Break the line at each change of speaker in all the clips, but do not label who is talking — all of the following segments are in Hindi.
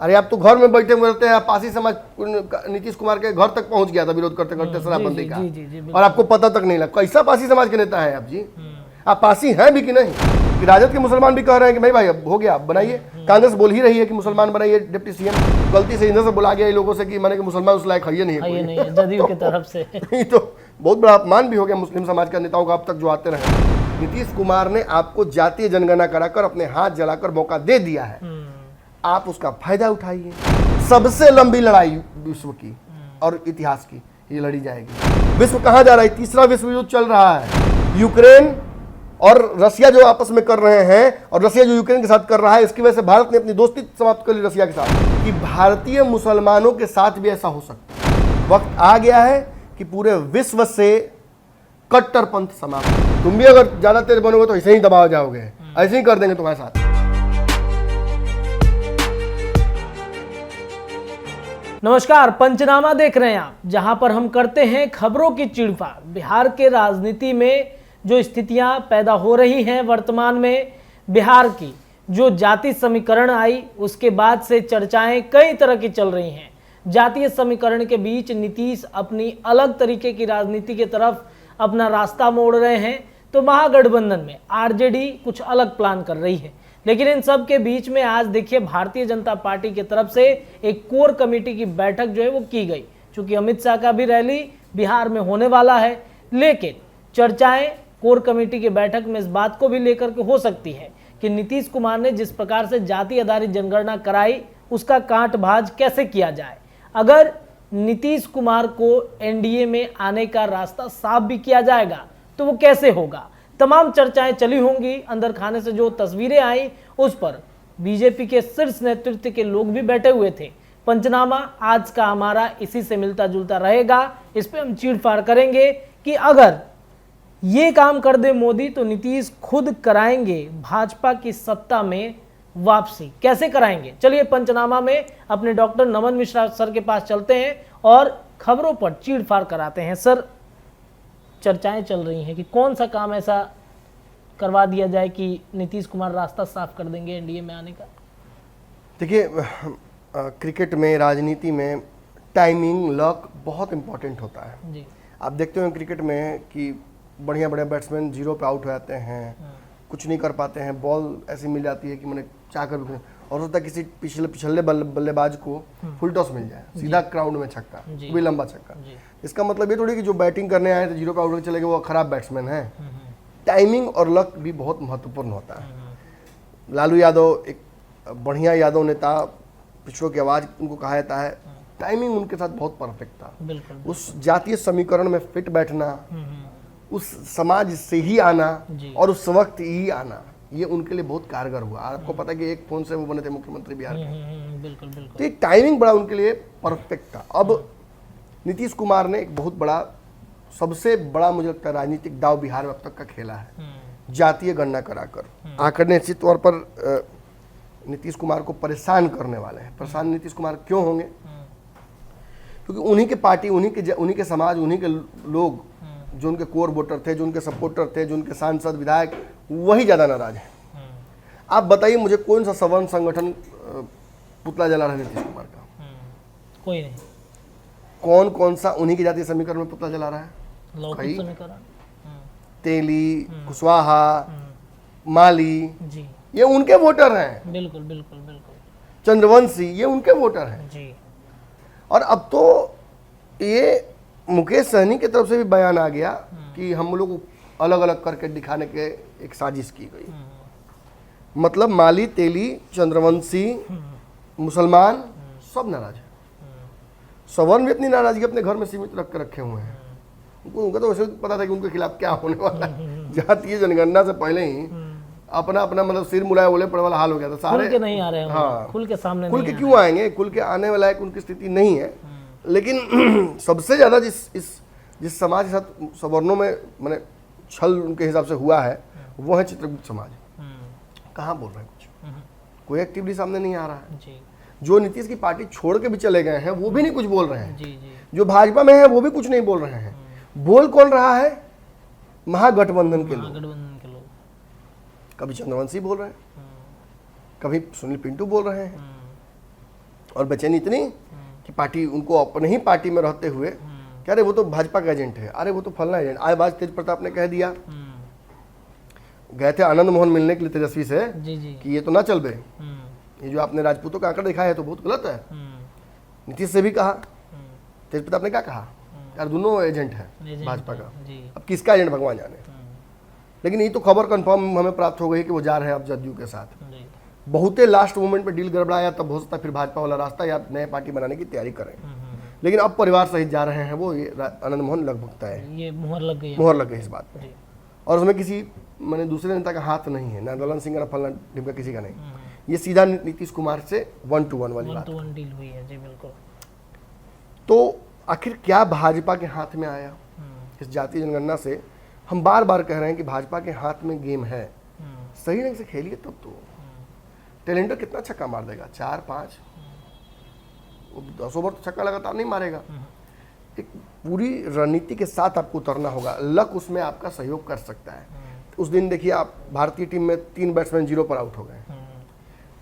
अरे आप तो घर में बैठे हुए रहते हैं, पासी समाज नीतीश कुमार के घर तक पहुंच गया था विरोध करते करते शराबबंदी का, और आपको पता तक नहीं लगा। कैसा पासी समाज के नेता है आप जी? आप पासी हैं भी कि नहीं? कि राजद के मुसलमान भी कह रहे हैं कि भाई अब हो गया, बनाइए। कांग्रेस बोल ही रही है कि मुसलमान बनाइए। डिप्टी सीएम गलती से इधर से बुला गया लोगों से कि मैंने मुसलमान उस लायक है नहीं है
जदयू की तरफ से।
तो बहुत बड़ा अपमान भी हो गया मुस्लिम समाज का नेताओं का अब तक जो आते रहे। नीतीश कुमार ने आपको जातीय जनगणना कराकर अपने हाथ जलाकर मौका दे दिया है, आप उसका फायदा उठाइए। सबसे लंबी लड़ाई विश्व की और इतिहास की ये लड़ी जाएगी। विश्व कहां जा रहा है? तीसरा विश्व युद्ध चल रहा है। यूक्रेन और रसिया जो आपस में कर रहे हैं, और रसिया जो यूक्रेन के साथ कर रहा है, इसकी वजह से भारत ने अपनी दोस्ती समाप्त कर ली रसिया के साथ। कि भारतीय मुसलमानों के साथ भी ऐसा हो सकता है। वक्त आ गया है कि पूरे विश्व से कट्टरपंथ समाप्त। तुम भी अगर ज्यादा तेज बनोगे तो ऐसे ही दबाव जाओगे, ऐसे ही कर देंगे तुम्हारे साथ।
नमस्कार, पंचनामा देख रहे हैं आप, जहां पर हम करते हैं खबरों की चीड़फाड़। बिहार के राजनीति में जो स्थितियां पैदा हो रही हैं वर्तमान में, बिहार की जो जाति समीकरण आई उसके बाद से चर्चाएं कई तरह की चल रही हैं। जातीय समीकरण के बीच नीतीश अपनी अलग तरीके की राजनीति की तरफ अपना रास्ता मोड़ रहे हैं, तो महागठबंधन में आरजेडी कुछ अलग प्लान कर रही है। लेकिन इन सब के बीच में आज देखिए भारतीय जनता पार्टी की तरफ से एक कोर कमेटी की बैठक जो है वो की गई। चूंकि अमित शाह का भी रैली बिहार में होने वाला है, लेकिन चर्चाएं कोर कमेटी की बैठक में इस बात को भी लेकर के हो सकती है कि नीतीश कुमार ने जिस प्रकार से जाति आधारित जनगणना कराई उसका कांट भाज कैसे किया जाए। अगर नीतीश कुमार को एनडीए में आने का रास्ता साफ भी किया जाएगा तो वो कैसे होगा, तमाम चर्चाएं चली होंगी। अंदर खाने से जो तस्वीरें आई उस पर बीजेपी के शीर्ष नेतृत्व के लोग भी बैठे हुए थे। पंचनामा आज का हमारा इसी से मिलता जुलता रहेगा। इस पे हम चीड़फाड़ करेंगे कि अगर ये काम कर दे मोदी तो नीतीश खुद कराएंगे भाजपा की सत्ता में वापसी। कैसे कराएंगे, चलिए पंचनामा में अपने डॉक्टर नमन मिश्रा सर के पास चलते हैं और खबरों पर चीड़फाड़ कराते हैं। सर, चर्चाएं चल रही हैं कि कौन सा काम ऐसा करवा दिया जाए कि नीतीश कुमार रास्ता साफ कर देंगे एनडीए में आने का।
देखिए, क्रिकेट में, राजनीति में टाइमिंग, लक बहुत इंपॉर्टेंट होता है
जी।
आप देखते हो क्रिकेट में कि बढ़िया बढ़िया बैट्समैन जीरो पे आउट हो जाते हैं, कुछ नहीं कर पाते हैं, बॉल ऐसी मिल जाती है कि मैंने चाह कर भी, और होता है किसी पिछले बल्लेबाज को फुल टॉस मिल जाए, सीधा क्राउड में छक्का, भी लंबा छक्का। इसका मतलब ये थोड़ी कि जो बैटिंग करने आए थे जीरो पे आउट चले गए वो खराब बैट्समैन है। टाइमिंग और लक भी बहुत महत्वपूर्ण होता है। लालू यादव एक बढ़िया यादव नेता, पिछड़ों की आवाज उनको कहा जाता है। टाइमिंग उनके साथ बहुत परफेक्ट था। उस जातीय समीकरण में फिट बैठना, उस समाज से ही आना और उस वक्त ही आना, ये उनके लिए बहुत कारगर हुआ। आपको पता है कि एक फोन से वो बने थे मुख्यमंत्री बिहार के।
बिल्कुल बिल्कुल।
तो ये टाइमिंग बड़ा उनके लिए परफेक्ट था। अब नीतीश कुमार ने एक बहुत बड़ा, सबसे बड़ा मुझे लगता है राजनीतिक दाव बिहार में अब तक का खेला है, जातीय गणना कराकर। आंकड़े निश्चित तौर पर नीतीश कुमार को परेशान करने वाले हैं। परेशान नीतीश कुमार क्यों होंगे? क्योंकि उन्हीं के पार्टी, उन्हीं के समाज, उन्हीं के लोग जो उनके कोर वोटर थे, जो उनके सपोर्टर थे, जो उनके सांसद विधायक, वही ज्यादा नाराज हैं। आप बताइए मुझे कौन सा सवर्ण संगठन पुतला जला रहा है नीतीश कुमार का?
कोई नहीं।
कौन सा उन्हीं की जातीय समीकरण में पुतला जला रहा है? तेली, कुशवाहा, माली, जी, ये उनके वोटर हैं।
बिल्कुल बिल्कुल बिल्कुल।
चंद्रवंशी, ये उनके वोटर हैं
जी।
और अब तो ये मुकेश सहनी की तरफ से भी बयान आ गया कि हम लोग अलग अलग करके दिखाने के एक साजिश की गई। मतलब माली, तेली, चंद्रवंशी, मुसलमान सब नाराज है। सवर्ण भी अपनी नाराजगी अपने घर में सीमित रख के रखे हुए हैं। उनको तो वैसे पता था कि उनके खिलाफ क्या होने वाला है। जातीय जनगणना से पहले ही अपना अपना मतलब सिर मुलाए बोले पड़े वाला हाल हो गया था। सारे
खुल के नहीं आ रहे हैं।
हाँ,
खुल के सामने
खुल के क्यों आएंगे? खुल के आने वाला है उनकी स्थिति नहीं है। लेकिन सबसे ज्यादा जिस समाज के साथ सवर्णों में मैंने छल उनके हिसाब से हुआ है वो है चित्रगुप्त समाज। कहाँ बोल रहे हैं? कोई एक्टिवली सामने नहीं आ रहा है जी। जो नीतीश की पार्टी छोड़ के भी चले गए हैं वो भी नहीं कुछ बोल रहे हैं जी। जो भाजपा में है वो भी कुछ नहीं बोल रहे हैं। बोल कौन रहा है? महागठबंधन के लोग। कभी चंद्रवंशी बोल रहे हैं, कभी सुनील पिंटू बोल रहे हैं, और बेचैनी इतनी कि पार्टी उनको अपने ही पार्टी में रहते हुए कह रहे वो तो भाजपा का एजेंट है, अरे वो तो फलना एजेंट। आज तेज प्रताप ने कह दिया, गए थे आनंद मोहन मिलने के लिए तेजस्वी से
जी जी
कि ये तो ना चल बे, ये जो आपने राजपूतों का आंकड़ा दिखाया है तो बहुत गलत है। नीतीश से भी कहा, तेज प्रताप ने क्या कहा, यार दोनों एजेंट है भाजपा का, अब किसका एजेंट भगवान जाने। लेकिन ये तो खबर कंफर्म हमें प्राप्त हो गई कि वो जा रहे हैं अब जदयू के साथ। बहुते लास्ट मोमेंट पे डील गड़बड़ाया, तब हो सकता है फिर भाजपा वाला रास्ता या नए पार्टी बनाने की तैयारी करें। लेकिन अब परिवार सहित जा रहे हैं वो, ये आनंद मोहन लगभग तय है,
ये मोहर लग गई
इस बात पे। और उसमें किसी मैंने दूसरे नेता का हाथ नहीं है, ना दलन सिंह ना फलना ढिमका किसी का नहीं, ये सीधा नीतीश कुमार से 1-to-1 वाली बात,
1-to-1 डील हुई है जी बिल्कुल।
तो आखिर क्या भाजपा के हाथ में आया इस जातीय जनगणना से? हम बार बार कह रहे हैं कि भाजपा के हाथ में गेम है, सही ढंग से खेलिए तब तो। टैलेंटर कितना छक्का मार देगा, 4-5, 10 ओवर तो छक्का लगातार नहीं मारेगा। एक पूरी रणनीति के साथ आपको उतरना होगा, लक उसमें आपका सहयोग कर सकता है। उस दिन देखिए आप, भारतीय टीम में 3 बैट्समैन 0 पर आउट हो गए।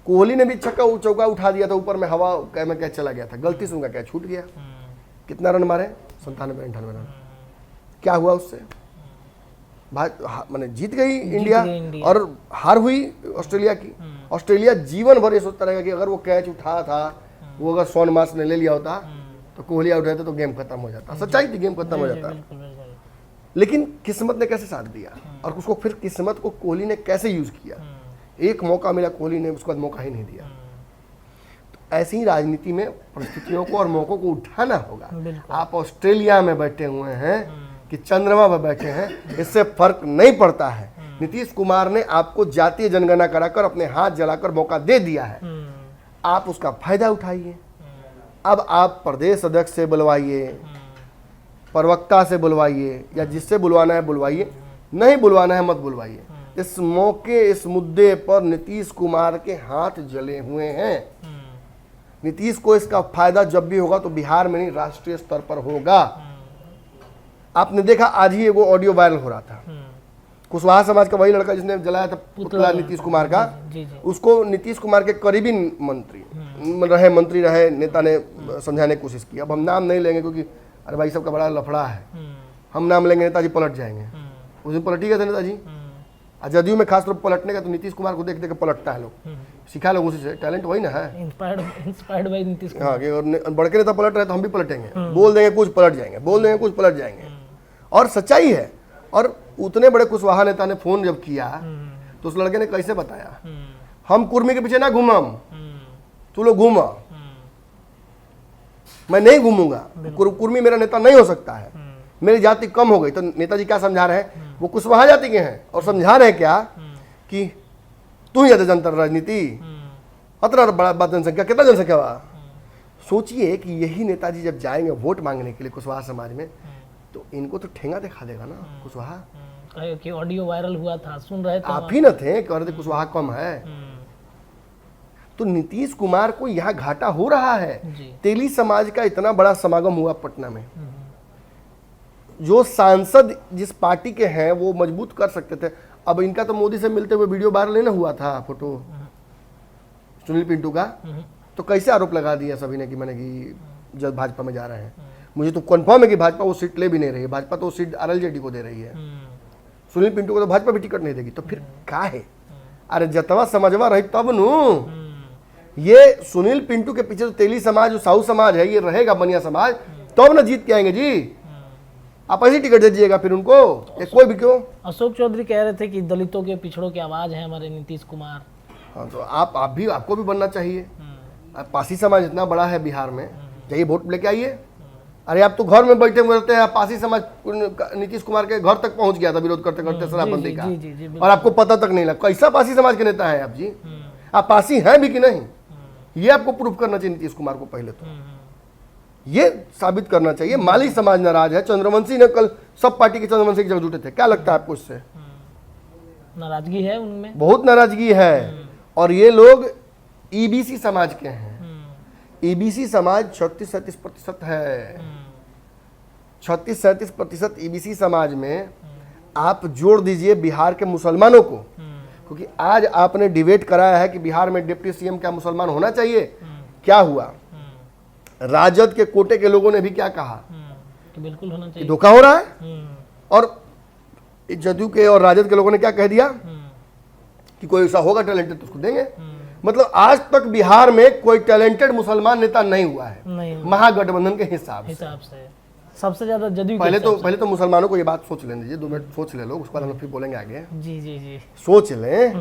कोहली ने भी छक्का चौका उठा दिया था, ऊपर में हवा में कैच चला गया था, गलती से उनका कैच छूट गया। कितना रन मारे, 97-98 रन। क्या हुआ उससे? मैंने जीत गई इंडिया और हार हुई ऑस्ट्रेलिया की। ऑस्ट्रेलिया जीवन भर ये सोचता रहेगा कि अगर वो कैच उठा था, वो अगर शॉन मार्श ने ले लिया होता तो कोहली आउट रहता तो गेम खत्म हो जाता। सच्चाई थी, गेम खत्म हो जाता। लेकिन किस्मत ने कैसे साथ दिया, और उसको फिर किस्मत को कोहली ने कैसे यूज किया। एक मौका मिला कोहली ने, उसके बाद मौका ही नहीं दिया। तो ऐसी ही राजनीति में परिस्थितियों को और मौकों को उठाना होगा। आप ऑस्ट्रेलिया में बैठे हुए हैं कि चंद्रमा पर बैठे हैं, इससे फर्क नहीं पड़ता है। नीतीश कुमार ने आपको जातीय जनगणना कराकर अपने हाथ जलाकर मौका दे दिया है, आप उसका फायदा उठाइए। अब आप प्रदेश अध्यक्ष से बुलवाइए, प्रवक्ता से बुलवाइए, या जिससे बुलवाना है बुलवाइए, नहीं बुलवाना है मत बुलवाइए। इस मौके, इस मुद्दे पर नीतीश कुमार के हाथ जले हुए हैं। नीतीश को इसका फायदा जब भी होगा तो बिहार में नहीं, राष्ट्रीय स्तर पर होगा। आपने देखा आज ही वो ऑडियो वायरल हो रहा था, कुशवाहा समाज का वही लड़का जिसने जलाया था पुतला नीतीश कुमार का, उसको नीतीश कुमार के करीबी मंत्री रहे नेता ने समझाने की कोशिश की। अब हम नाम नहीं लेंगे क्योंकि अरे भाई सबका बड़ा लफड़ा है, हम नाम लेंगे नेताजी पलट जाएंगे। उस दिन पलट ही गए थे नेताजी। जदयू में खासतौर पर पलटने का तो नीतीश कुमार को देख देख पलटता है लोग, सिखा लोग उसी से, टैलेंट वही ना है,
इंस्पायर्ड बाय नीतीश कुमार।
हाँ, बड़के नेता पलट रहे तो हम भी पलटेंगे, बोल देंगे कुछ पलट जाएंगे, बोल देंगे कुछ पलट जाएंगे। और सच्चाई है। और उतने बड़े कुशवाहा नेता ने फोन जब किया तो उस लड़के ने कैसे बताया, हम कुर्मी के पीछे ना घूमम, तू लोग घूमा, मैं नहीं घूमूंगा, कुर्मी मेरा नेता नहीं हो सकता है, मेरी जाति कम हो गई। तो नेताजी क्या समझा रहे हैं, वो कुशवाहा जाति के हैं और समझा रहे हैं क्या कि तू ही जनता राजनीति, इतना बड़ा जनसंख्या, कितना जनसंख्या हुआ। सोचिए कि यही नेताजी जब जाएंगे वोट मांगने के लिए कुशवाहा समाज में, तो इनको तो ठेंगा दिखा देगा ना कुशवाहा।
कि ऑडियो वायरल हुआ था, सुन रहे थे
आप ही न थे, कह रहे थे कुशवाहा कम है। तो नीतीश कुमार को यहाँ घाटा हो रहा है। तेली समाज का इतना बड़ा समागम हुआ पटना में, जो सांसद जिस पार्टी के हैं वो मजबूत कर सकते थे। अब इनका तो मोदी से मिलते हुए वीडियो वायरल नहीं हुआ था, फोटो सुनील पिंटू का, तो कैसे आरोप लगा दिया सभी ने कि मैंने कि जब भाजपा में जा रहे हैं। मुझे तो कंफर्म है कि भाजपा वो सीट ले भी नहीं रही है, भाजपा तो सीट आरएलजेडी को दे रही है, सुनील पिंटू को तो भाजपा भी टिकट नहीं देगी। तो फिर क्या है, अरे जतवा समझवा रही तब नु। ये सुनील पिंटू के पीछे तो तेली समाज, जो साहू समाज है, ये रहेगा बनिया समाज, तब ना जीत के आएंगे जी। आप ऐसी टिकट दे दीजिएगा फिर उनको, कोई भी क्यों।
अशोक चौधरी कह रहे थे कि दलितों के पिछड़ों की आवाज है हमारे नीतीश कुमार।
हाँ, तो आपको भी बनना चाहिए। पासी समाज इतना बड़ा है बिहार में, जाइए वोट लेके आइए। अरे आप तो घर में बैठे हुए रहते हैं, पासी समाज नीतीश कुमार के घर तक पहुंच गया था विरोध करते करते शराबबंदी का, और आपको पता तक नहीं लगा। कैसा पासी समाज के नेता है आप जी, आप पासी हैं भी कि नहीं, ये आपको प्रूफ करना चाहिए नीतीश कुमार को। पहले तो ये साबित करना चाहिए। माली समाज नाराज है, चंद्रवंशी ने कल सब पार्टी के चंद्रवंशी की जगह जुटे थे, क्या लगता है आपको इससे?
नाराजगी है उनमें,
बहुत नाराजगी है। और ये लोग ईबीसी समाज के हैं। ईबीसी समाज 36-37% है। 36-37% ईबीसी समाज में आप जोड़ दीजिए बिहार के मुसलमानों को, क्योंकि आज आपने डिबेट कराया है कि बिहार में डिप्टी सीएम क्या मुसलमान होना चाहिए। क्या हुआ, राजद के कोटे के लोगों ने भी क्या कहा
कि बिल्कुल होना
कि
चाहिए।
धोखा हो रहा है, और जदयू के और राजद के लोगों ने क्या कह दिया कि कोई ऐसा होगा टैलेंटेड तो उसको देंगे। मतलब आज तक बिहार में कोई टैलेंटेड मुसलमान नेता नहीं हुआ है
नहीं
महागठबंधन के हिसाब से।
हिसाब से सबसे ज्यादा जदयू के
पहले तो मुसलमानों को ये बात सोच लेने दीजिए, 2 मिनट सोच ले लो, उसके बाद हम लोग फिर बोलेंगे आगे।
जी जी जी
सोच लें,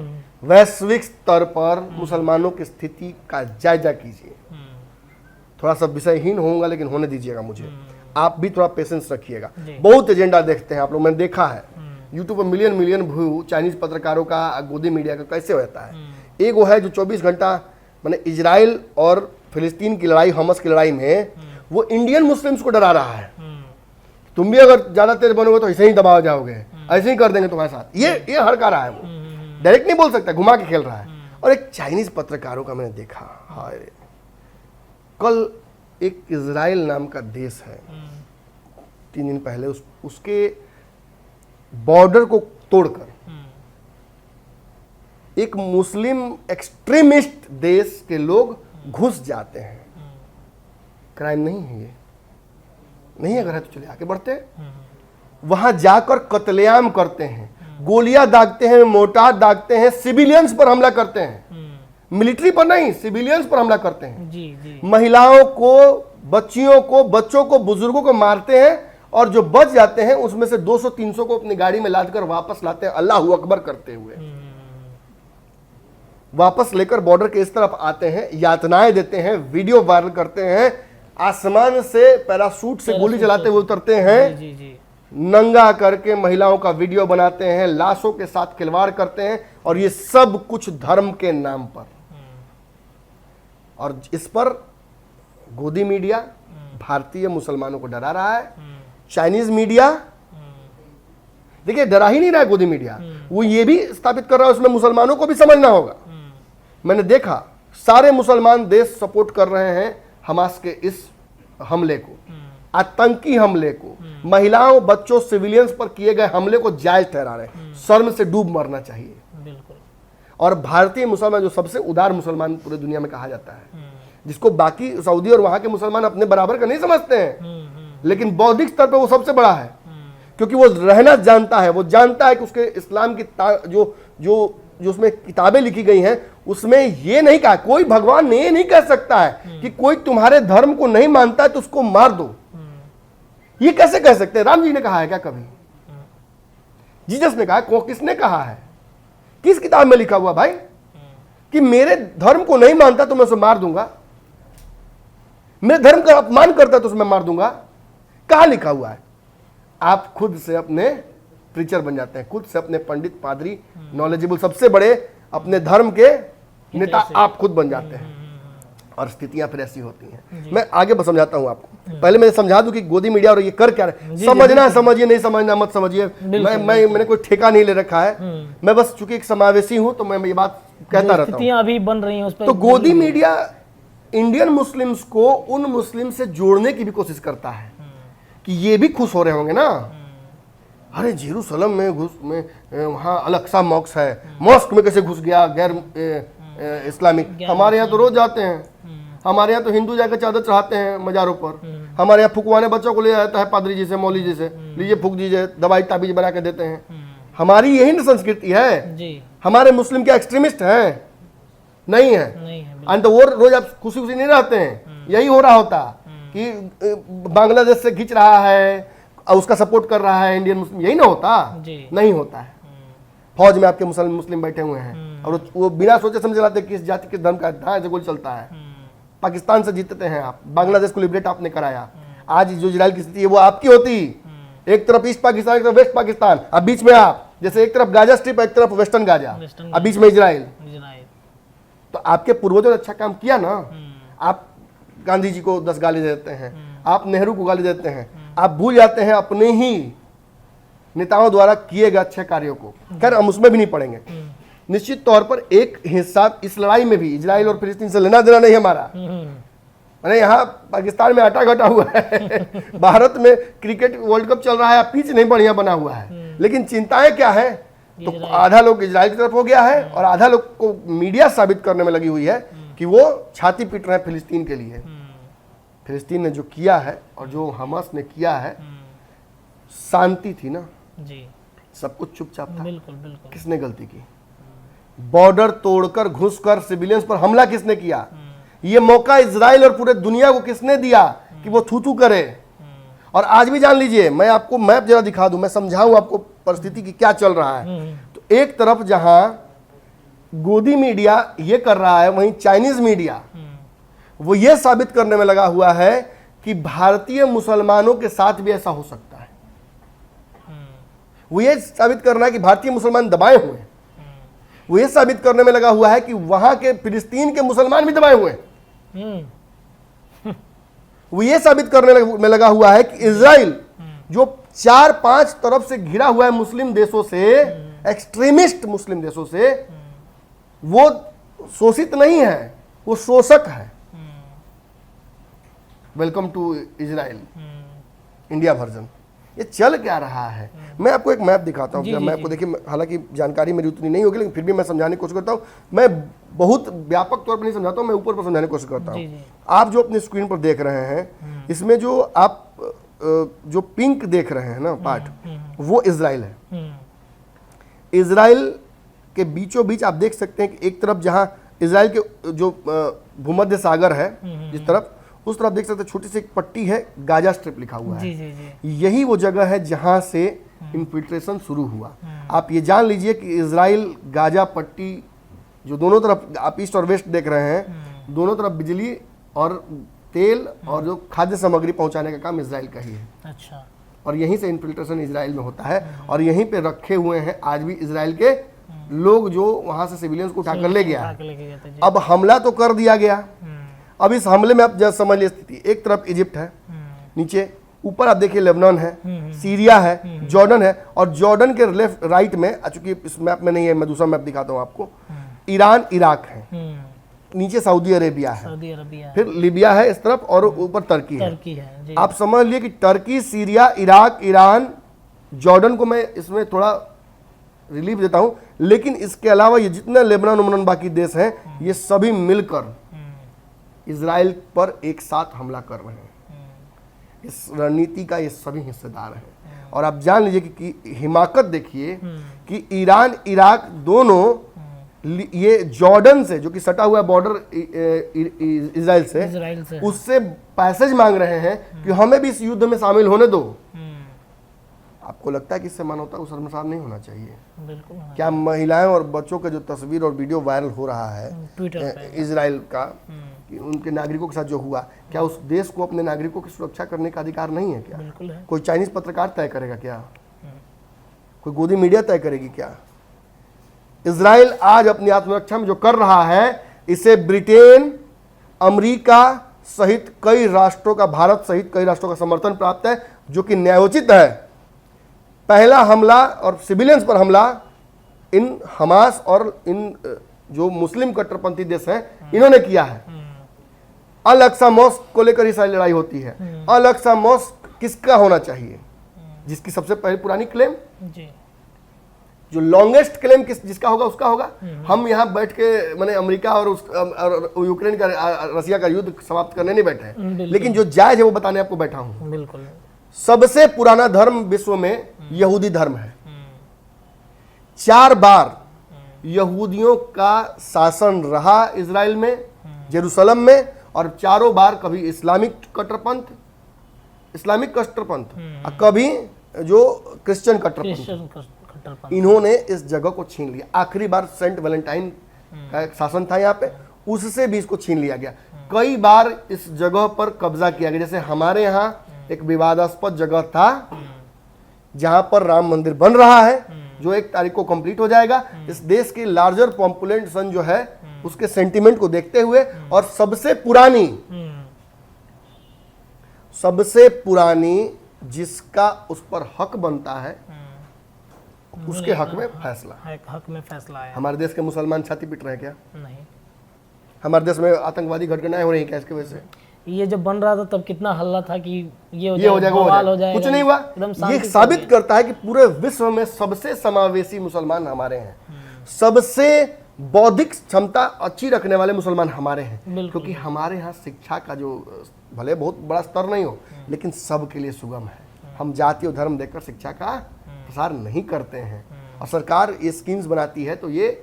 वैश्विक स्तर पर मुसलमानों की स्थिति का जायजा कीजिए। थोड़ा सा विषयहीन होऊंगा लेकिन होने दीजिएगा मुझे, आप भी थोड़ा पेशेंस रखिएगा।
जी।
बहुत एजेंडा देखते हैं आप लोग, मैंने देखा है यूट्यूब पर मिलियन मिलियन व्यू चाइनीज पत्रकारों का, गोदी मीडिया का कैसे होता है। एक वो है जो 24 घंटा मैंने इजराइल और फिलिस्तीन की लड़ाई, हमास की लड़ाई में वो इंडियन मुस्लिम्स को डरा रहा है, तुम भी अगर ज्यादा तेज बनोगे तो ऐसे ही दबा जाओगे, ऐसे ही कर देंगे तुम्हारे साथ। ये हड़का रहा है, वो डायरेक्ट नहीं बोल सकता, घुमा के खेल रहा है। और एक चाइनीज पत्रकारों का मैंने देखा, हाय कल एक इजराइल नाम का देश है, 3 दिन पहले उसके बॉर्डर को तोड़कर एक मुस्लिम एक्सट्रीमिस्ट देश के लोग घुस जाते हैं। क्राइम नहीं है ये? नहीं अगर है तो चलिए आगे बढ़ते हैं। वहां जाकर कत्लेआम करते हैं, गोलियां दागते हैं, मोर्टार दागते हैं, सिविलियंस पर हमला करते हैं, मिलिट्री पर नहीं, सिविलियंस पर हमला करते हैं।
जी जी
महिलाओं को, बच्चियों को, बच्चों को, बुजुर्गों को मारते हैं, और जो बच जाते हैं उसमें से 200-300 को अपनी गाड़ी में लादकर वापस लाते हैं, अल्लाह अकबर करते हुए वापस लेकर बॉर्डर के इस तरफ आते हैं, यातनाएं देते हैं, वीडियो वायरल करते हैं, आसमान से पैराशूट से गोली चलाते हुए उतरते हैं,
जी जी
नंगा करके महिलाओं का वीडियो बनाते हैं, लाशों के साथ खिलवाड़ करते हैं, और ये सब कुछ धर्म के नाम पर। और इस पर गोदी मीडिया भारतीय मुसलमानों को डरा रहा है, चाइनीज मीडिया देखिए डरा ही नहीं रहा है गोदी मीडिया, वो ये भी स्थापित कर रहा है उसमें मुसलमानों को भी समझना होगा। मैंने देखा सारे मुसलमान देश सपोर्ट कर रहे हैं हमास के इस हमले को, आतंकी हमले को, महिलाओं, बच्चों, सिविलियंस पर किए गए हमले को जायज ठहरा रहे हैं। शर्म से डूब मरना चाहिए।
बिल्कुल।
और भारतीय मुसलमान जो सबसे उदार मुसलमान पूरे दुनिया में कहा जाता है, जिसको बाकी सऊदी और वहां के मुसलमान अपने बराबर का नहीं समझते हैं, लेकिन बौद्धिक स्तर पर वो सबसे बड़ा है, क्योंकि वो रहना जानता है, वो जानता है कि उसके इस्लाम की जो उसमें किताबें लिखी गई हैं उसमें ये नहीं कहा, कोई भगवान ने ये नहीं कह सकता है कि कोई तुम्हारे धर्म को नहीं मानता है तो उसको मार दो। ये कैसे कह सकते हैं? राम जी ने कहा है क्या कभी? जीसस ने कहा है? किसने कहा है? किस किताब में लिखा हुआ भाई कि मेरे धर्म को नहीं मानता तो मैं उसे मार दूंगा, मेरे धर्म का अपमान करता तो उसे मैं मार दूंगा? कहां लिखा हुआ है? आप खुद से अपने प्रीचर बन जाते हैं, खुद से अपने पंडित, पादरी, नॉलेजेबल, सबसे बड़े अपने धर्म के नेता आप खुद बन जाते हैं, और स्थितियां फिर ऐसी होती हैं। मैं आगे बस समझाता हूं आपको। पहले मैं समझा दूं कि गोदी मीडिया और ये कर क्या रहे हैं। समझना है समझिए, नहीं समझना मत समझिए। मैंने कोई ठेका नहीं ले रखा है, मैं बस चूंकि एक समावेशी हूं तो मैं ये बात कहता रहता हूं।
अभी बन रही हैं उस पर।
तो गोदी मीडिया इंडियन मुस्लिम्स को उन मुस्लिम से जोड़ने की भी कोशिश करता है कि ये भी खुश हो रहे होंगे ना, अरे जेरूसलम में वहाँ अल-अक्सा मॉस्क है, मॉस्क में कैसे घुस गया गैर इस्लामिक। हमारे यहाँ तो रोज जाते हैं, हमारे यहाँ तो हिंदू जाकर चादर चढ़ाते हैं मजारों पर, हमारे यहाँ फुकवाने बच्चों को ले जाता है पादरी जी से, मौली जी से, लीजिए फूक दीजिए, दवाई ताबीज बना के देते हैं। हमारी यही न संस्कृति है
जी।
हमारे मुस्लिम क्या एक्सट्रीमिस्ट हैं? नहीं है। तो वो रोज आप खुशी खुशी नहीं रहते हैं। यही हो रहा होता कि बांग्लादेश से खींच रहा है और उसका सपोर्ट कर रहा है इंडियन मुस्लिम, यही ना होता? नहीं होता है। फौज में आपके मुस्लिम बैठे हुए हैं और वो बिना सोचे समझे लाते किस जाति किस धर्म का ऐसे गोली चलता है। पाकिस्तान से जीतते हैं आप, बांग्लादेश को लिबरेट आपने कराया। आज जो इजराइल की स्थिति है वो आपकी होती, एक तरफ ईस्ट पाकिस्तान, एक तरफ वेस्ट पाकिस्तान, अब बीच में आप, जैसे एक तरफ गाजा स्ट्रिप, एक तरफ वेस्टर्न गाजा, अब बीच में इजराइल। तो आपके पूर्वजों ने अच्छा काम किया ना। आप गांधी जी को 10 गाली देते हैं, आप नेहरू को गाली देते हैं, आप भूल जाते हैं अपने ही नेताओं द्वारा किए गए अच्छे कार्यों को। खैर हम उसमें भी नहीं पड़ेंगे। निश्चित तौर पर एक हिस्सा इस लड़ाई में भी इजराइल और फिलिस्तीन से लेना देना नहीं हमारा। मैंने यहाँ पाकिस्तान में आटा घटा हुआ है, भारत में क्रिकेट वर्ल्ड कप चल रहा है, पिच नहीं बढ़िया बना हुआ है, लेकिन चिंताएं क्या है? तो आधा लोग इजराइल की तरफ हो गया है और आधा लोग को मीडिया साबित करने में लगी हुई है कि वो छाती पीट रहे हैं फिलिस्तीन के लिए। फिलिस्तीन ने जो किया है और जो हमास ने किया है, शांति थी ना,
जी
सब कुछ चुपचाप था।
बिल्कुल बिल्कुल।
किसने गलती की? बॉर्डर तोड़कर घुसकर सिविलियंस पर हमला किसने किया? ये मौका इजराइल और पूरे दुनिया को किसने दिया कि वो थू करे? और आज भी जान लीजिए, मैं आपको मैप जरा दिखा दूं, मैं समझाऊं आपको परिस्थिति की क्या चल रहा है। तो एक तरफ जहां गोदी मीडिया ये कर रहा है, वहीं चाइनीज मीडिया वो ये साबित करने में लगा हुआ है कि भारतीय मुसलमानों के साथ भी ऐसा हो सकता है। वो ये साबित करना है कि भारतीय मुसलमान दबाए हुए हैं। वो ये साबित करने में लगा हुआ है कि वहां के फिलिस्तीन के मुसलमान भी दबाए हुए हैं। वो ये साबित करने में लगा हुआ है कि इजराइल जो 4-5 तरफ से घिरा हुआ है मुस्लिम देशों से, एक्सट्रीमिस्ट मुस्लिम देशों से, वो शोषित नहीं है, वो शोषक है। Welcome to Israel India version. ये चल क्या रहा है? मैं आपको एक मैप दिखाता हूँ। मैप को देखिए, हालांकि जानकारी मेरी उतनी नहीं होगी, लेकिन फिर भी मैं समझाने की कोशिश करता हूँ। मैं बहुत व्यापक तौर पर नहीं समझाता हूँ, मैं ऊपर पर समझाने की कोशिश करता हूँ। आप जो अपनी स्क्रीन पर देख रहे हैं, इसमें जो आप जो पिंक देख रहे हैं ना पार्ट, वो इजराइल है। इजराइल के बीचों बीच आप देख सकते हैं कि एक तरफ जहां इजराइल के जो भूमध्य सागर है, जिस तरफ, उस तरफ देख सकते हैं छोटी सी एक पट्टी है, गाजा स्ट्रिप लिखा हुआ है। यही वो जगह है जहां से इन्फिल्ट्रेशन शुरू हुआ। आप ये जान लीजिए कि इजराइल गाजा पट्टी जो दोनों तरफ आप ईस्ट और वेस्ट देख रहे हैं, दोनों तरफ बिजली और तेल और जो खाद्य सामग्री पहुंचाने का काम इजराइल का ही है। अच्छा। और यहीं से इन्फिल्ट्रेशन इजराइल में होता है, और यहीं पे रखे हुए हैं आज भी इजराइल के लोग जो वहां से सिविलियंस को उठाकर ले गया है। अब हमला तो कर दिया गया। अब इस हमले में आप जस्ट समझ लीजिए स्थिति, एक तरफ इजिप्ट है, नीचे ऊपर आप देखिए लेबनान है, सीरिया है, जॉर्डन है, और जॉर्डन के लेफ्ट राइट में, चूंकि इस मैप में नहीं है, मैं दूसरा मैप दिखाता हूँ आपको, ईरान इराक है, नीचे सऊदी अरेबिया है, फिर लीबिया है इस तरफ, और ऊपर तुर्की है। आप समझ लिए कि तुर्की, सीरिया, इराक, ईरान, जॉर्डन को मैं इसमें थोड़ा रिलीफ देता हूं, लेकिन इसके अलावा ये जितने लेबनान उमनान बाकी देश हैं, ये सभी मिलकर इजराइल पर एक साथ हमला कर रहे हैं। इस रणनीति का ये सभी हिस्सेदार हैं। और आप जान लीजिए कि हिमाकत देखिए कि ईरान इराक दोनों ये जॉर्डन से, जो कि सटा हुआ बॉर्डर इजराइल से, उससे पैसेज मांग रहे हैं कि हमें भी इस युद्ध में शामिल होने दो। आपको लगता है कि इससे मानवता को शर्मसार नहीं होना चाहिए? बिल्कुल। क्या महिलाएं और बच्चों का जो तस्वीर और वीडियो वायरल हो रहा है इजराइल का, कि उनके नागरिकों के साथ जो हुआ, क्या उस देश को अपने नागरिकों की सुरक्षा करने का अधिकार नहीं है क्या? बिल्कुल है। कोई चाइनीज पत्रकार तय करेगा क्या? कोई गोदी मीडिया तय करेगी क्या? इजराइल आज अपनी आत्मरक्षा में जो कर रहा है, इसे ब्रिटेन, अमेरिका सहित कई राष्ट्रों का, भारत सहित कई राष्ट्रों का समर्थन प्राप्त है, जो कि न्यायोचित है। पहला हमला और सिविलियंस पर हमला इन हमास और इन जो मुस्लिम कट्टरपंथी देश हैं, इन्होंने किया है। अल अक्सा मॉस्क को लेकर ही सारी लड़ाई होती है। अल अक्सा मॉस्क किसका होना चाहिए? जिसकी सबसे पहले पुरानी क्लेम, जो लॉन्गेस्ट क्लेम जिसका होगा उसका होगा। हम यहाँ बैठ के मैंने अमेरिका और यूक्रेन का, रसिया का युद्ध समाप्त करने नहीं बैठे हैं, लेकिन जो जायज है वो बताने आपको बैठा हूं। बिल्कुल। सबसे पुराना धर्म विश्व में यहूदी धर्म है। 4 बार यहूदियों का शासन रहा इजराइल में, जेरूसलम में, और चारों बार कभी इस्लामिक कट्टरपंथ, कभी जो क्रिश्चियन कट्टरपंथ, इन्होंने इस जगह को छीन लिया। आखिरी बार सेंट वैलेंटाइन का एक शासन था यहाँ पे, उससे भी इसको छीन लिया गया। कई बार इस जगह पर कब्जा किया गया। जैसे हमारे यहाँ एक विवादास्पद जगह था जहां पर राम मंदिर बन रहा है, जो 1 तारीख को कंप्लीट हो जाएगा। इस देश की लार्जर पॉपुलेशन जो है, उसके सेंटिमेंट को देखते हुए, और सबसे पुरानी जिसका उस पर हक बनता है, उसके हक में फैसला है। हमारे देश के मुसलमान छाती पीट रहे हैं क्या? नहीं। हमारे देश में आतंकवादी घटनाएं हो रही हैं क्या इसकी वजह से?
ये जब बन रहा था तब कितना हल्ला था कि ये हो
जाएगा, कुछ नहीं हुआ। ये साबित करता है कि पूरे विश्व में सबसे समावेशी मुसलमान हमारे हैं, सबसे बौद्धिक क्षमता अच्छी रखने वाले मुसलमान हमारे हैं,
बिल्कुल।
क्योंकि हमारे यहाँ शिक्षा का जो भले बहुत बड़ा स्तर नहीं हो लेकिन सबके लिए सुगम है। हम जाति और धर्म देखकर शिक्षा का प्रसार नहीं करते हैं, और सरकार ये स्कीम्स बनाती है तो ये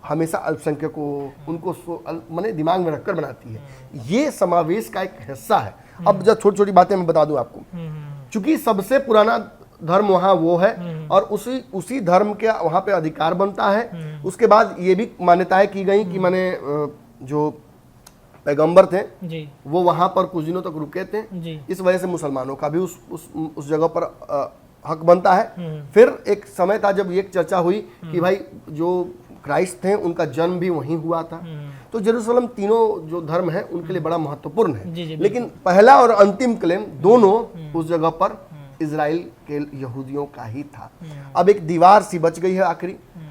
हमेशा अल्पसंख्यकों उनको माने दिमाग में रखकर बनाती है। ये समावेश का एक हिस्सा है। अब जब छोटी छोटी बातें मैं बता दूं आपको, चूंकि सबसे पुराना धर्म वहाँ वो है और उसी धर्म के वहाँ पे अधिकार बनता है। उसके बाद ये भी मान्यताएं की गई कि माने जो पैगंबर थे
जी
वो वहाँ पर कुछ दिनों तक रुके थे,
जी
इस वजह से मुसलमानों का भी उस जगह पर हक बनता है। फिर एक समय था जब ये चर्चा हुई कि भाई जो क्राइस्ट थे उनका जन्म भी वहीं हुआ था, तो जेरूसलम तीनों जो धर्म है उनके लिए बड़ा महत्वपूर्ण है।
जी,
लेकिन पहला और अंतिम क्लेम दोनों उस जगह पर इजराइल के यहूदियों का ही था। अब एक दीवार सी बच गई है,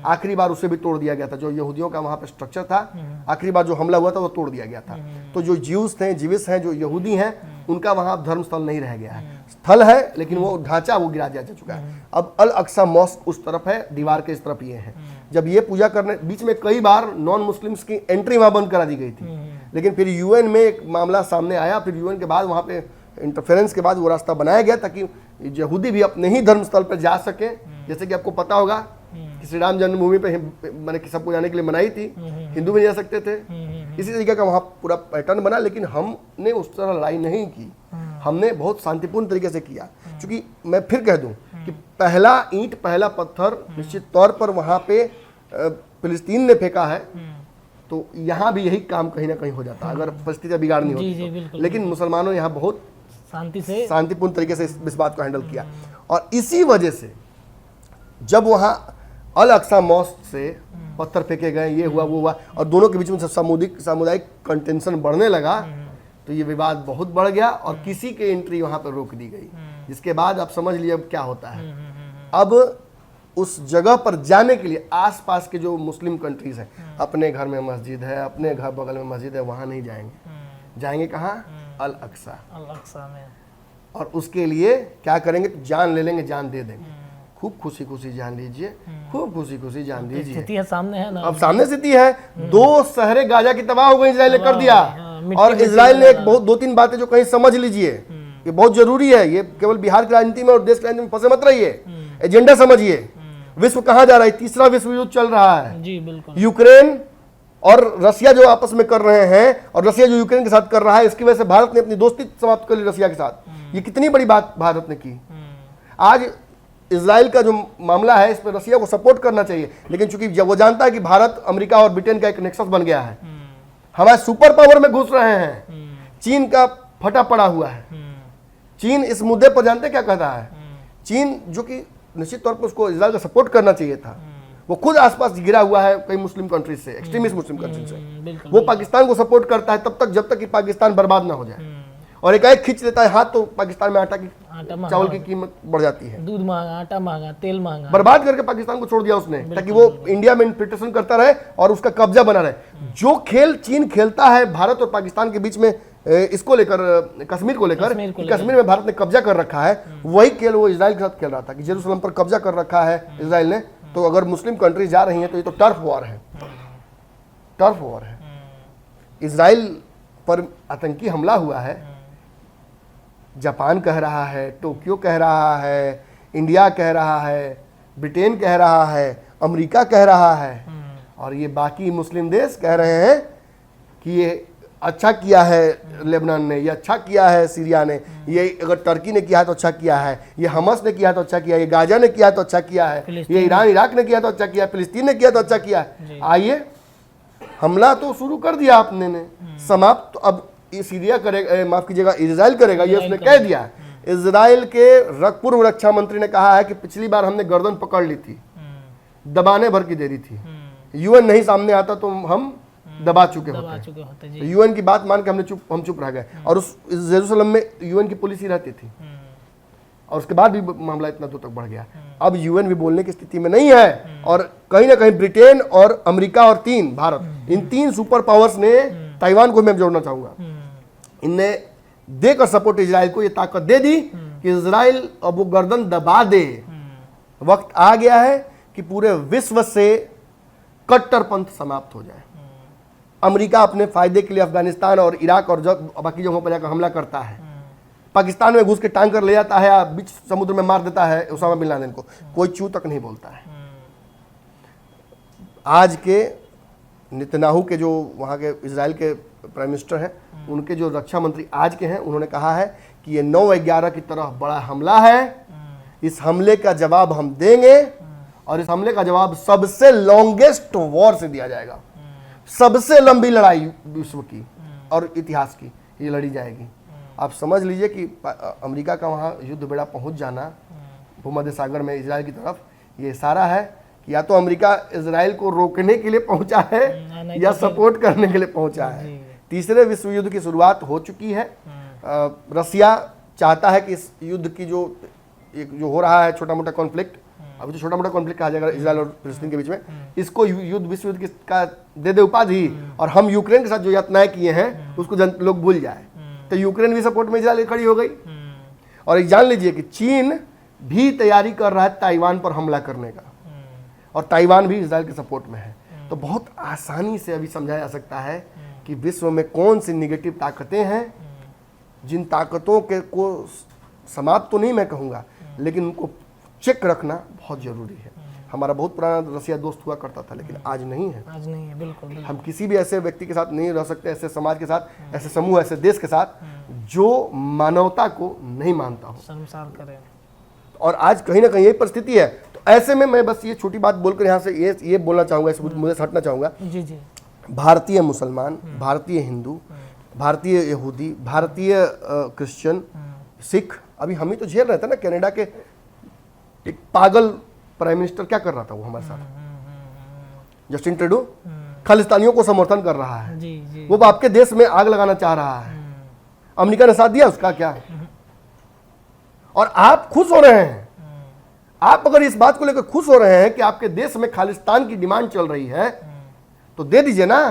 आखिरी बार उसे भी तोड़ दिया गया था। जो यहूदियों का वहां पे स्ट्रक्चर था, आखिरी बार जो हमला हुआ था वो तोड़ दिया गया था। तो जो ज्यूज थे, जीविस हैं, जो यहूदी हैं, उनका वहां धर्म स्थल नहीं रह गया है। स्थल है लेकिन वो ढांचा वो गिरा जा चुका है। अब अल अक्सा मॉस्क उस तरफ है, दीवार के इस तरफ ये है। जब ये पूजा करने बीच में कई बार नॉन मुस्लिम्स की एंट्री वहां बंद करा दी गई थी, लेकिन फिर यूएन में एक मामला सामने आया। फिर यूएन के बाद वहां पे इंटरफेरेंस के बाद वो रास्ता बनाया गया ताकि यहूदी भी अपने ही धर्म स्थल पर जा सके। जैसे कि आपको पता होगा कि श्री राम जन्मभूमि पे मैंने सबको जाने के लिए मनाई थी, हिंदू भी जा सकते थे। इसी तरीके का वहाँ पूरा पैटर्न बना, लेकिन हमने उस तरह लड़ाई नहीं की, हमने बहुत शांतिपूर्ण तरीके से किया। क्योंकि मैं फिर कह दूं कि पहला ईंट पहला पत्थर निश्चित तौर पर वहाँ पे फिलिस्तीन ने फेंका है, तो यहाँ भी यही काम कहीं ना कहीं हो जाता अगर परिस्थितियाँ बिगाड़नी होती तो। लेकिन मुसलमानों ने यहाँ बहुत शांतिपूर्ण तरीके से इस बात को हैंडल किया। और इसी वजह से जब वहाँ अल अक्सा मॉस्क से पत्थर फेंके गए, ये हुआ वो हुआ, और दोनों के बीच में सामुदायिक कंटेंशन बढ़ने लगा, तो ये विवाद बहुत बढ़ गया और किसी के एंट्री वहाँ पर रोक दी गई। जिसके बाद आप समझ लिए अब क्या होता है। अब उस जगह पर जाने के लिए आसपास के जो मुस्लिम कंट्रीज हैं, अपने घर में मस्जिद है, अपने घर बगल में मस्जिद है, वहाँ नहीं जाएंगे। जाएंगे कहाँ? अल अक्सा में। और उसके लिए क्या करेंगे? तो जान ले लेंगे, जान दे देंगे। खूब खुशी खुशी जान लीजिए, खूब खुशी खुशी जान लीजिए।
स्थिति सामने है ना,
अब सामने स्थिति है। 2 शहरें गाजा की तबाह हो गई, इजराइल ने कर दिया। और इजराइल ने एक बहुत 2-3 बातें जो कहीं समझ लीजिए, ये बहुत जरूरी है। ये केवल बिहार की राजनीति में और देश की राजनीति में फंसे मत रहिए, एजेंडा समझिए। विश्व कहाँ जा रहा है? तीसरा विश्व युद्ध चल रहा है।
जी बिल्कुल।
यूक्रेन और रसिया जो आपस में कर रहे हैं, और रसिया जो यूक्रेन के साथ कर रहा है, इसकी वजह से भारत ने अपनी दोस्ती समाप्त कर ली रसिया के साथ। ये कितनी बड़ी बात भारत ने की। आज इजराइल का जो मामला है, इस पर रसिया को सपोर्ट करना चाहिए, लेकिन चूंकि जब वो जानता है कि भारत, अमेरिका और ब्रिटेन का एक नेक्सस बन गया है, हमारे सुपर पावर में घुस रहे हैं, चीन का फटा पड़ा हुआ है। चीन इस मुद्दे पर जानते क्या कहता है? चीन जो कि निश्चित तौर पर उसको इजराइल का सपोर्ट करना चाहिए था, वो खुद आसपास गिरा हुआ है कई मुस्लिम कंट्रीज से, एक्सट्रीमिस्ट मुस्लिम कंट्रीज से। वो पाकिस्तान को सपोर्ट करता है तब तक जब तक कि पाकिस्तान बर्बाद ना हो जाए, और एक खींच लेता है हाथ तो पाकिस्तान में आटा चावल की कीमत बढ़ जाती है।
दूध महंगा, आटा महंगा, तेल महंगा,
बर्बाद करके पाकिस्तान को छोड़ दिया उसने, ताकि वो इंडिया में इन्फिल्ट्रेशन करता रहे और उसका कब्जा बना रहे। जो खेल चीन खेलता है भारत और पाकिस्तान के बीच में, इसको लेकर, कश्मीर को लेकर, कश्मीर में भारत ने कब्जा कर रखा है, वही खेल वो इजराइल के साथ खेल रहा था कि जेरूसलम पर कब्जा कर रखा है इजराइल ने। तो अगर मुस्लिम कंट्रीज जा रही हैं तो ये तो टर्फ वॉर है, टर्फ वॉर है। इजराइल पर आतंकी हमला हुआ है, जापान कह रहा है, टोक्यो कह रहा है, इंडिया कह रहा है, ब्रिटेन कह रहा है, अमेरिका कह रहा है, और ये बाकी मुस्लिम देश कह रहे हैं कि ये अच्छा किया है लेबनान ने, ये अच्छा किया है सीरिया ने, ये अगर टर्की ने किया है तो अच्छा किया है, ये हमस ने किया तो अच्छा किया है, ये गाजा ने किया तो अच्छा किया है, ये ईरान इराक ने किया तो अच्छा किया है, फिलिस्तीन ने किया तो अच्छा किया है। आइए, हमला तो शुरू कर दिया आपने ने, समाप्त। तो अब सीरिया करेगा, माफ कीजिएगा, इजराइल करेगा, ये उसने कह दिया। इजराइल के पूर्व रक्षा मंत्री ने कहा है कि पिछली बार हमने गर्दन पकड़ ली थी, दबाने भर की देरी थी, यूएन नहीं सामने आता तो हम दबा चुके होते। तो यूएन की बात मान के हम चुप रह गए, और उस जेरूसलम में यूएन की पुलिस ही रहती थी, और उसके बाद भी मामला इतना दूर तक बढ़ गया। अब यूएन भी बोलने की स्थिति में नहीं है, और कहीं ना कहीं ब्रिटेन और अमेरिका और भारत, इन 3 सुपर पावर्स ने, ताइवान को मैं जोड़ना चाहूंगा, इनने देकर सपोर्ट इजराइल को ये ताकत दे दी कि इजराइल अब वो गर्दन दबा दे। वक्त आ गया है कि पूरे विश्व से कट्टरपंथ समाप्त हो जाए। अमेरिका अपने फायदे के लिए अफगानिस्तान और इराक और जब बाकी जगहों पर जाकर हमला करता है, पाकिस्तान में घुस के टांग कर ले जाता है या बीच समुद्र में मार देता है उसामा बिन लादेन को, कोई चू तक नहीं बोलता है। आज के नेतन्याहू के जो वहाँ के इजराइल के प्राइम मिनिस्टर हैं, उनके जो रक्षा मंत्री आज के हैं, उन्होंने कहा है कि ये 9/11 की तरह बड़ा हमला है, इस हमले का जवाब हम देंगे और इस हमले का जवाब सबसे लॉन्गेस्ट वॉर से दिया जाएगा। सबसे लंबी लड़ाई विश्व की और इतिहास की ये लड़ी जाएगी। आप समझ लीजिए कि अमेरिका का वहाँ युद्ध बेड़ा पहुँच जाना भूमध्य सागर में इजराइल की तरफ, ये इशारा है कि या तो अमेरिका इजराइल को रोकने के लिए पहुंचा है या सपोर्ट करने के लिए पहुंचा है। तीसरे विश्व युद्ध की शुरुआत हो चुकी है। रसिया चाहता है कि इस युद्ध की जो हो रहा है छोटा मोटा कॉन्फ्लिक्ट, अभी तो छोटा मोटा कॉन्फ्लिक्ट कहा जाएगा इजराइल और फिलिस्तीन के बीच में, इसको युद्ध विश्व युद्ध का दे उपाधि, और हम यूक्रेन के साथ जो यातनाएं किए हैं उसको लोग भूल जाए। तो यूक्रेन भी सपोर्ट में इजराइल खड़ी हो गई। और जान लीजिए कि चीन भी तैयारी कर रहा है ताइवान पर हमला करने का, और ताइवान भी इजराइल के सपोर्ट में है। तो बहुत आसानी से अभी समझाया जा सकता है कि विश्व में कौन सी निगेटिव ताकतें हैं, जिन ताकतों के को समाप्त तो नहीं मैं कहूँगा, लेकिन उनको चेक रखना बहुत जरूरी है। हमारा बहुत पुराना रसिया दोस्त हुआ करता था, लेकिन आज नहीं है।
आज नहीं है, बिल्कुल।
हम किसी भी ऐसे व्यक्ति के साथ नहीं रह सकते, ऐसे समाज के साथ, ऐसे समूह, ऐसे देश के साथ जो मानवता को नहीं मानता हो,
शर्मसार करे।
और आज कहीं ना कहीं यही परिस्थिति है। तो ऐसे में मैं बस ये छोटी बात बोलकर यहाँ से ये बोलना चाहूँगा, इस मुझे हटना चाहूँगा।
जी जी।
भारतीय मुसलमान, भारतीय हिंदू, भारतीय यहूदी, भारतीय क्रिश्चियन, सिख, अभी हम ही तो झेल रहे थे ना। कनाडा के एक पागल प्राइम मिनिस्टर क्या कर रहा था वो हमारे साथ, जस्टिन ट्रूडो, खालिस्तानियों को समर्थन कर रहा है।
जी जी।
वो आपके देश में आग लगाना चाह रहा है, अमेरिका ने साथ दिया उसका क्या? और आप खुश हो रहे हैं। आप अगर इस बात को लेकर खुश हो रहे हैं कि आपके देश में खालिस्तान की डिमांड चल रही है, तो दे दीजिए ना,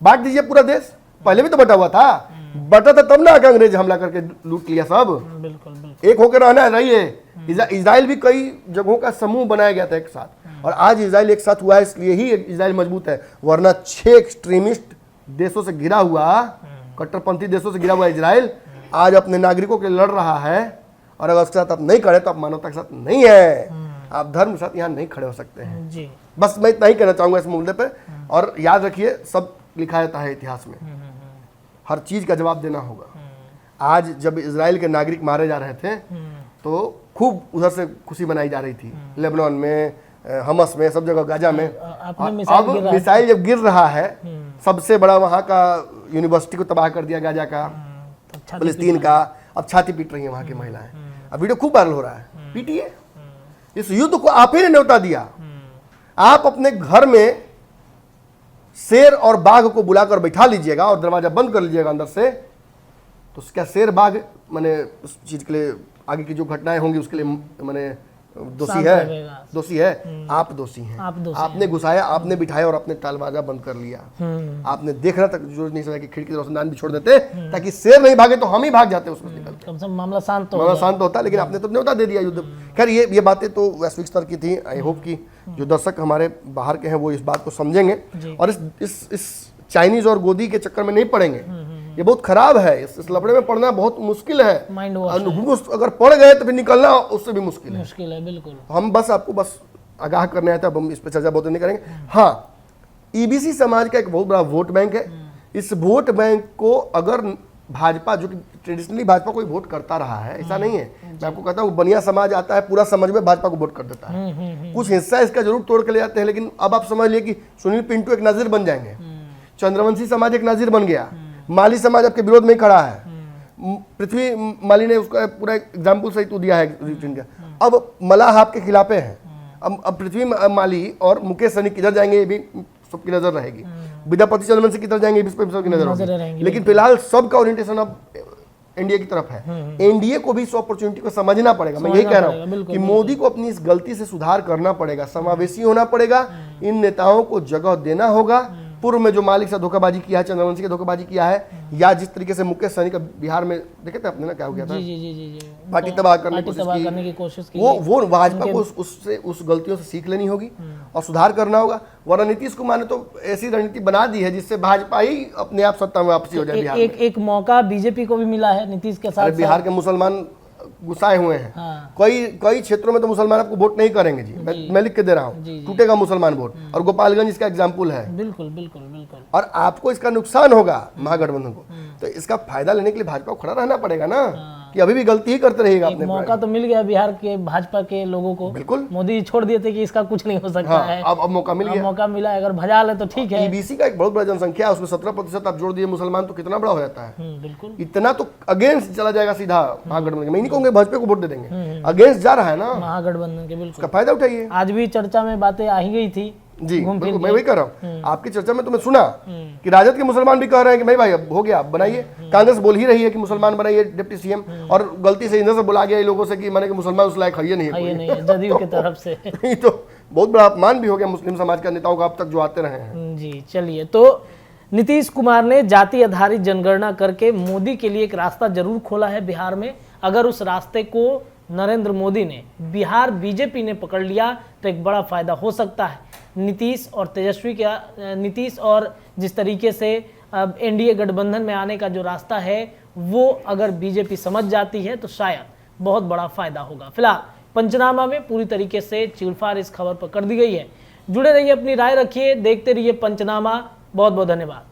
बांट दीजिए पूरा देश। पहले भी तो बटा हुआ था, बटा था तब ना आके अंग्रेज हमला करके लूट लिया सब।
बिल्कुल बिल्कुल।
एक होकर रहना रहिए। इजराइल भी कई जगहों का समूह बनाया गया था एक साथ, और आज इजराइल एक साथ हुआ है, इसलिए ही इजराइल मजबूत है। वरना 6 एक्सट्रीमिस्ट देशों से घिरा हुआ, कट्टरपंथी देशों से घिरा हुआ इजराइल आज अपने नागरिकों के लड़ रहा है। और अगर उसके साथ आप नहीं खड़े तो आप मानवता के साथ नहीं है, आप धर्म के साथ यहाँ नहीं खड़े हो सकते हैं
जी।
बस मैं इतना ही कहना चाहूंगा इस मुद्दे पे। और याद रखिए, सब लिखा जाता है इतिहास में, हर चीज का जवाब देना होगा। आज जब इजराइल के नागरिक मारे जा रहे थे तो खूब उधर से खुशी मनाई जा रही थी, लेबनान में, हमस में, सब जगह, गाजा में। अब मिसाइल जब गिर रहा है, सबसे बड़ा वहाँ का यूनिवर्सिटी को तबाह कर दिया गाजा का, फिलिस्तीन का, अब छाती पीट रही है वहाँ की महिलाएं। अब वीडियो खूब वायरल हो रहा है, पीटिए। इस युद्ध को आप ही ने न्योता दिया। आप अपने घर में शेर और बाघ को बुलाकर बैठा लीजिएगा और दरवाजा बंद कर लीजिएगा अंदर से, तो क्या शेर बाघ माने उस चीज के लिए आगे की जो घटनाएं होंगी उसके लिए माने दोषी है? आप दोषी हैं। आपने घुसाया, आपने बिठाया और आपने दरवाजा बंद कर लिया। आपने देखना तक जरूरत नहीं समझा कि खिड़की रोशनदान भी छोड़ देते ताकि शेर नहीं भागे तो हम ही भाग जाते उसमें निकल।
कम से कम मामला शांत होता, लेकिन आपने तो न्योता दे दिया युद्ध। खैर ये बातें तो वैश्विक स्तर की थी। आई होप कि जो दर्शक हमारे बाहर के हैं वो इस बात को समझेंगे और इस चाइनीज और गोदी के चक्कर में नहीं पड़ेंगे। ये बहुत खराब है, इस लफड़े में पढ़ना बहुत मुश्किल है। अगर पढ़ गए तो फिर निकलना उससे भी मुश्किल है। बिल्कुल।
हम बस आपको आगाह करने आए थे, अब हम इस पर चर्चा बहुत नहीं करेंगे। हाँ, ईबीसी समाज का एक बहुत बड़ा वोट बैंक है। इस वोट बैंक को अगर भाजपा, जो कि ट्रेडिशनली भाजपा को वोट करता रहा है, ऐसा नहीं है, मैं आपको कहता हूँ, बनिया समाज आता है, पूरा समाज में भाजपा को वोट कर देता है। कुछ हिस्सा इसका जरूर तोड़ के ले जाते हैं, लेकिन अब आप समझ लिए कि सुनील पिंटू एक नाजिर बन जाएंगे, चंद्रवंशी समाज एक नाजिर बन गया, माली समाज आपके विरोध में ही खड़ा है। पृथ्वी माली ने उसका पूरा एग्जाम्पल सही तो दिया है का। अब मलाह आपके खिलाफे हैं। अब पृथ्वी माली और मुकेश सहनी किधर जाएंगे ये भी सबकी नजर रहेगी। विद्यापति चंद्रवंशी किधर जाएंगे इस पर सबकी नजर होगी। लेकिन फिलहाल सबका ओरिएंटेशन अब एनडीए की तरफ है। एनडीए को भी इस अपॉर्चुनिटी को समझना पड़ेगा। मैं यही कह रहा हूँ कि मोदी को अपनी इस गलती से सुधार करना पड़ेगा, समावेशी होना पड़ेगा, इन नेताओं को जगह देना होगा पूर्व में जो मालिक से धोखाबाजी किया है, चंद्रवंशी के धोखाबाजी किया है, या जिस तरीके से मुकेश सहनी का बिहार में देखे थे आपने ना क्या हो गया था,
जी जी जी जी जी
पार्टी तबाह करने
पार्टी तबाह करने की कोशिश की।
वो भाजपा को उससे उस गलतियों से सीख लेनी होगी और सुधार करना होगा। वरना नीतीश कुमार ने तो ऐसी रणनीति बना दी है जिससे भाजपा ही अपने आप सत्ता में वापसी हो जाए बिहार में।
एक मौका बीजेपी को भी मिला है नीतीश के साथ।
बिहार के मुसलमान गुस्साए हुए हैं।
हाँ।
कई क्षेत्रों में तो मुसलमान आपको वोट नहीं करेंगे जी, मैं लिख के दे रहा हूँ, टूटेगा मुसलमान वोट, और गोपालगंज इसका एग्जाम्पल है।
बिल्कुल बिल्कुल बिल्कुल।
और आपको इसका नुकसान होगा महागठबंधन को, तो इसका फायदा लेने के लिए भाजपा को खड़ा रहना पड़ेगा ना, कि अभी भी गलती ही करते रहेगा। अपने
मौका तो मिल गया बिहार के भाजपा के लोगों को,
बिल्कुल
मोदी जी छोड़ दिए थे कि इसका कुछ नहीं हो सकता है।
अब मौका मिल गया,
मौका मिला, अगर भजा ले तो ठीक है।
ईबीसी का एक बहुत बड़ा जनसंख्या है, उसमें 17% आप जोड़ दिए मुसलमान, तो कितना बड़ा हो जाता है।
बिल्कुल,
इतना तो अगेंस्ट चला जाएगा सीधा महागठबंधन। मैं नहीं कहूंगा भाजपा को वोट दे देंगे, अगेंस्ट जा रहा है ना
महागठबंधन के। बिल्कुल,
उसका फायदा उठाइए।
आज भी चर्चा में बातें आ ही गई थी
जी, बिल्कुल मैं वही कर रहा हूँ। आपकी चर्चा में तो मैं सुना कि राजद के मुसलमान भी कह रहे हैं कि भाई भाई अब हो गया, बनाइए। कांग्रेस बोल ही रही है कि मुसलमान बनाइए डिप्टी सीएम, और गलती से इधर से बोला गया लोगों से कि माने कि मुसलमान उस लायक है ही नहीं
ये नहीं है जदयू की तरफ से।
है। तो बहुत बड़ा अपमान भी हो गया मुस्लिम समाज के नेताओं का अब तक जो आते रहे हैं।
जी चलिए, तो नीतीश कुमार ने जाति आधारित जनगणना करके मोदी के लिए एक रास्ता जरूर खोला है बिहार में। अगर उस रास्ते को नरेंद्र मोदी ने, बिहार बीजेपी ने पकड़ लिया तो एक बड़ा फायदा हो सकता है। नीतीश और तेजस्वी का, नीतीश और जिस तरीके से अब एनडीए गठबंधन में आने का जो रास्ता है वो अगर बीजेपी समझ जाती है तो शायद बहुत बड़ा फायदा होगा। फिलहाल पंचनामा में पूरी तरीके से चीरफाड़ इस खबर पर कर दी गई है। जुड़े रहिए, अपनी राय रखिए, देखते रहिए पंचनामा। बहुत बहुत धन्यवाद।